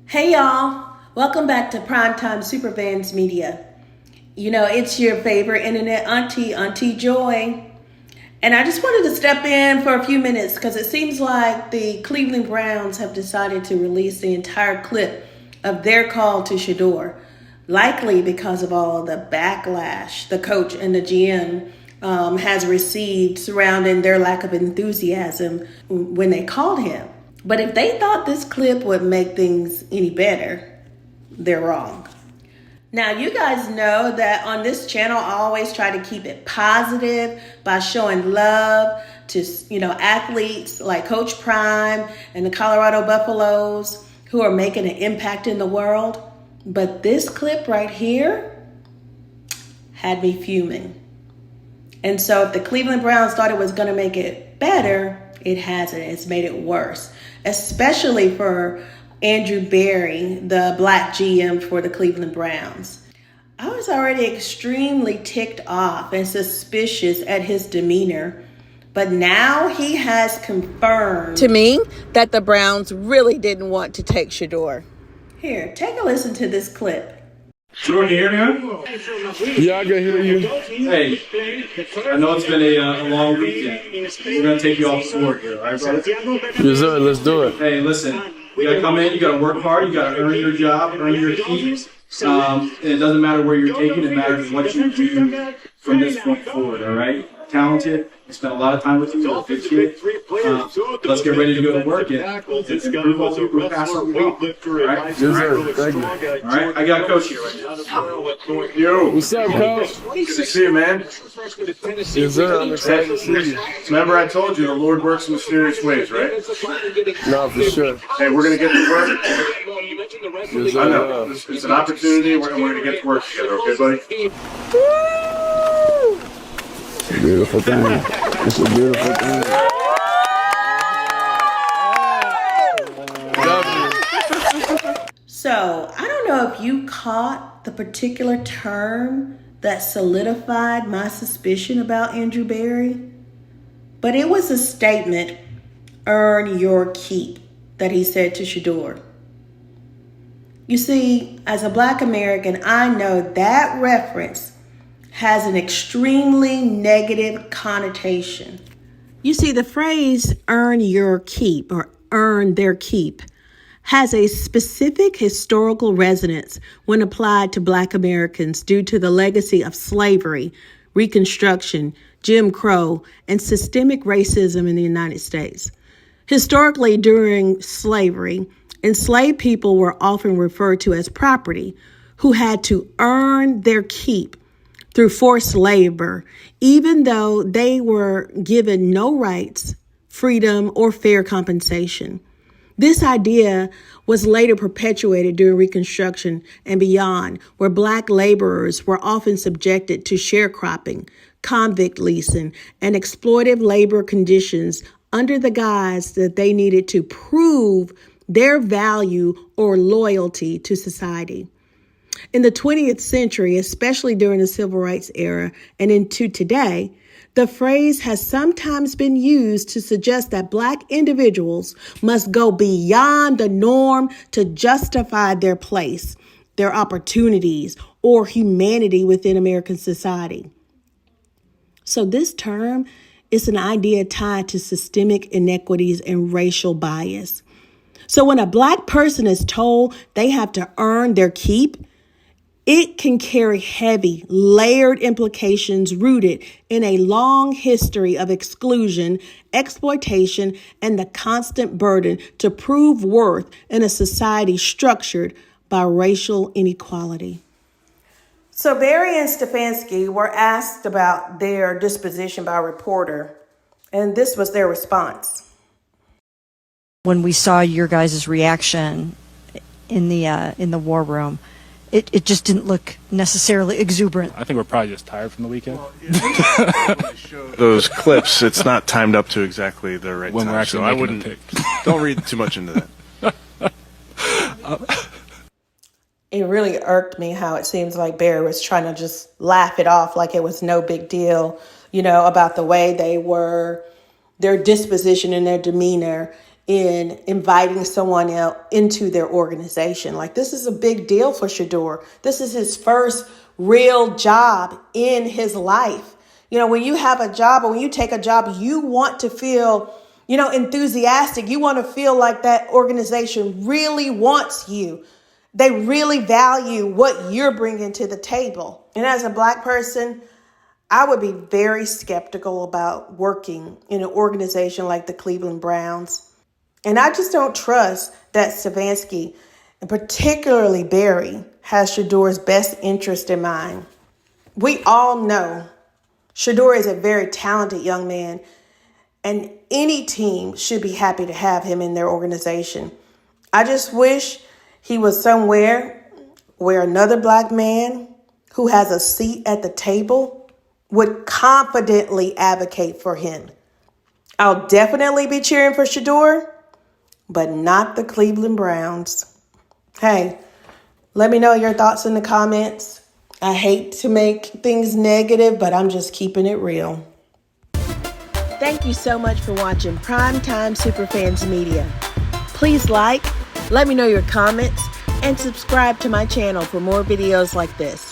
Hey y'all, welcome back to Primetime Superfans Media. You know, it's your favorite internet auntie, Auntie Joy. And I just wanted to step in for a few minutes because it seems like the Cleveland Browns have decided to release the entire clip of their call to Shedeur, likely because of all the backlash the coach and the GM has received surrounding their lack of enthusiasm when they called him. But if they thought this clip would make things any better, they're wrong. Now, you guys know that on this channel, I always try to keep it positive by showing love to, athletes like Coach Prime and the Colorado Buffaloes who are making an impact in the world. But this clip right here had me fuming. And so if the Cleveland Browns thought it was going to make it better, it hasn't. It's made it worse, especially for Andrew Berry, the black GM for the Cleveland Browns. I was already extremely ticked off and suspicious at his demeanor, but now he has confirmed to me that the Browns really didn't want to take Shedeur. Here, take a listen to this clip. Sure, can you hear me, man? Yeah, I can hear you. Hey, I know it's been a long weekend. We're going to take you off the floor here, all right, brother? Yes, sir. Let's do it. Hey, listen, you got to come in, you got to work hard, you got to earn your job, earn your keep. And it doesn't matter where you're taking, it matters what you do from this point forward, all right? Talented. I spent a lot of time with you. You're a good kid. Let's get ready to go to work and improve all the past our well. All right? Yes, sir. Thank you. All right? I got a coach here right now. Yo, what's up, coach? Good to see you, man. Yes, sir. I'm excited to see you. Remember I told you the Lord works in mysterious ways, right? No, for sure. Hey, we're going to get to work. Yes, sir. I know. It's an opportunity. We're going to get to work together, okay, buddy? Beautiful thing. It's a beautiful thing. So, I don't know if you caught the particular term that solidified my suspicion about Andrew Berry, but it was a statement, earn your keep, that he said to Shedeur. You see, as a Black American, I know that reference has an extremely negative connotation. You see, the phrase earn your keep or earn their keep has a specific historical resonance when applied to Black Americans due to the legacy of slavery, Reconstruction, Jim Crow, and systemic racism in the United States. Historically, during slavery, enslaved people were often referred to as property who had to earn their keep through forced labor, even though they were given no rights, freedom, or fair compensation. This idea was later perpetuated during Reconstruction and beyond, where Black laborers were often subjected to sharecropping, convict leasing, and exploitive labor conditions under the guise that they needed to prove their value or loyalty to society. In the 20th century, especially during the Civil Rights era and into today, the phrase has sometimes been used to suggest that Black individuals must go beyond the norm to justify their place, their opportunities, or humanity within American society. So this term is an idea tied to systemic inequities and racial bias. So when a Black person is told they have to earn their keep, it can carry heavy, layered implications rooted in a long history of exclusion, exploitation, and the constant burden to prove worth in a society structured by racial inequality. So Berry and Stefanski were asked about their disposition by a reporter, and this was their response. When we saw your guys' reaction in the war room, it just didn't look necessarily exuberant. I think we're probably just tired from the weekend. Those clips, it's not timed up to exactly the right When time. we're actually so I making wouldn't the pick. don't read too much into that. It really irked me how it seems like Berry was trying to just laugh it off like it was no big deal, about the way they were, their disposition and their demeanor in inviting someone else into their organization. Like, this is a big deal for Shedeur. This is his first real job in his life. You know, when you have a job or when you take a job, you want to feel, enthusiastic. You want to feel like that organization really wants you. They really value what you're bringing to the table. And as a Black person, I would be very skeptical about working in an organization like the Cleveland Browns. And I just don't trust that Stefanski, and particularly Barry, has Shedeur's best interest in mind. We all know Shedeur is a very talented young man, and any team should be happy to have him in their organization. I just wish he was somewhere where another Black man who has a seat at the table would confidently advocate for him. I'll definitely be cheering for Shedeur, but not the Cleveland Browns. Hey, let me know your thoughts in the comments. I hate to make things negative, but I'm just keeping it real. Thank you so much for watching Primetime Superfans Media. Please let me know your comments, and subscribe to my channel for more videos like this.